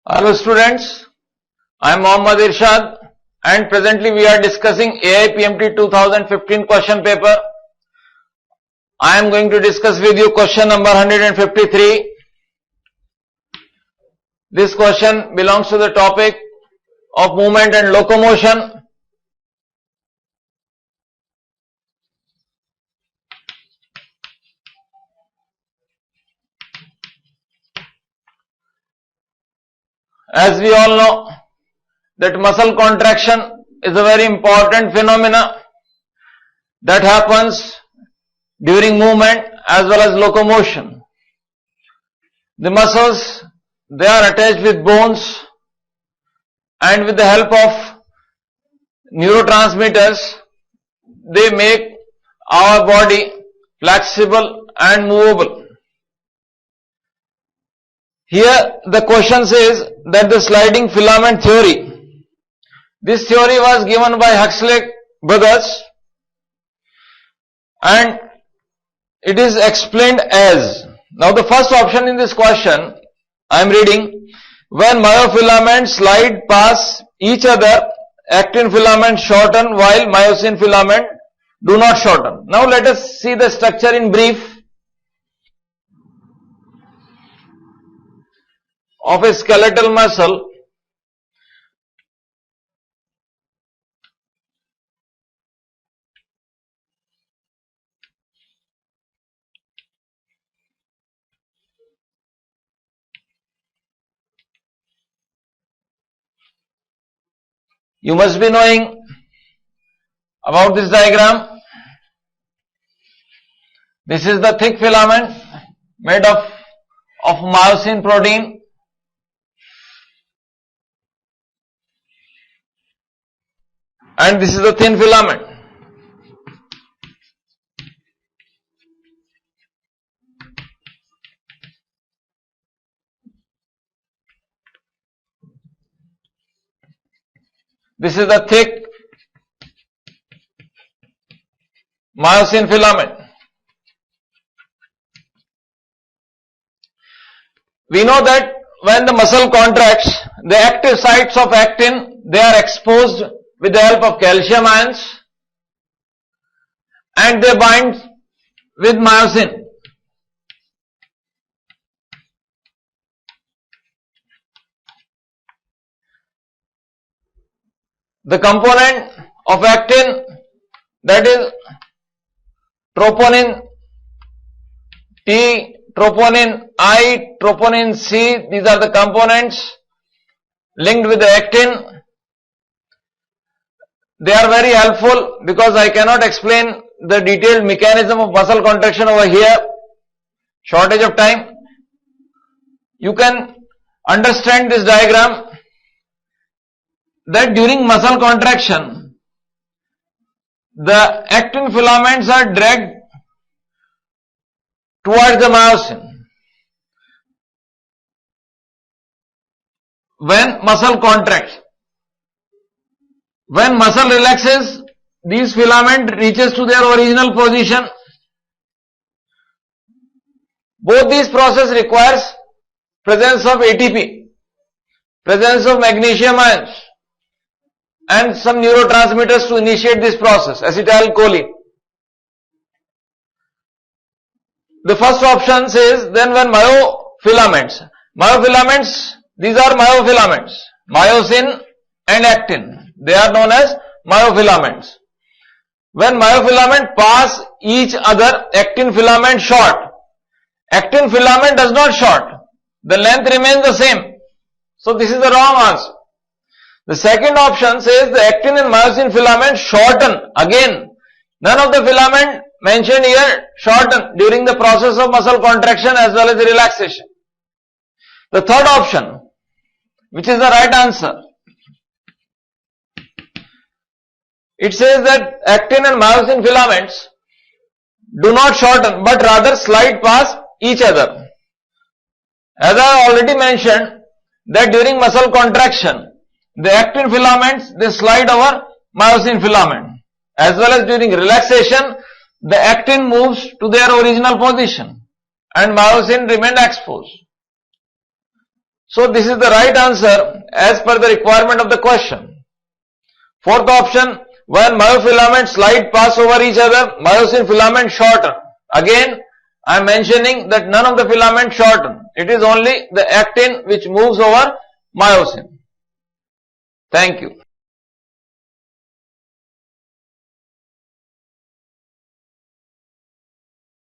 Hello students, I am Mohammad Irshad and presently we are discussing AIPMT 2015 question paper. I am going to discuss with you question number 153. This question belongs to the topic of movement and locomotion. As we all know that muscle contraction is a very important phenomena that happens during movement as well as locomotion. The muscles, they are attached with bones and with the help of neurotransmitters, they make our body flexible and movable. Here the question says that the sliding filament theory, this theory was given by Huxley brothers and it is explained as, now the first option in this question I am reading, when myofilaments slide past each other, actin filaments shorten while myosin filament do not shorten. Now let us see the structure in brief of a skeletal muscle. You must be knowing about this diagram. This is the thick filament made of myosin protein. And this is the thin filament. This is the thick myosin filament. We know that when the muscle contracts, the active sites of actin, they are exposed with the help of calcium ions and they bind with myosin. The component of actin, that is troponin T, troponin I, troponin C, these are the components linked with the actin. They are very helpful because I cannot explain the detailed mechanism of muscle contraction over here, shortage of time. You can understand this diagram that during muscle contraction, the actin filaments are dragged towards the myosin. When muscle contracts, when muscle relaxes, these filament reaches to their original position. Both these process requires presence of ATP, presence of magnesium ions and some neurotransmitters to initiate this process, acetylcholine. The first option says then when myofilaments, these are myofilaments, myosin and actin. They are known as myofilaments. When myofilament pass each other, actin filament short. Actin filament does not short. The length remains the same. So this is the wrong answer. The second option says the actin and myosin filament shorten. Again, none of the filament mentioned here shorten during the process of muscle contraction as well as the relaxation. The third option, which is the right answer, it says that actin and myosin filaments do not shorten but rather slide past each other. As I already mentioned that during muscle contraction, the actin filaments, they slide over myosin filament. As well as during relaxation, the actin moves to their original position and myosin remain exposed. So this is the right answer as per the requirement of the question. Fourth option, when myofilaments slide pass over each other, myosin filament shorten. Again, I am mentioning that none of the filaments shorten. It is only the actin which moves over myosin. Thank you.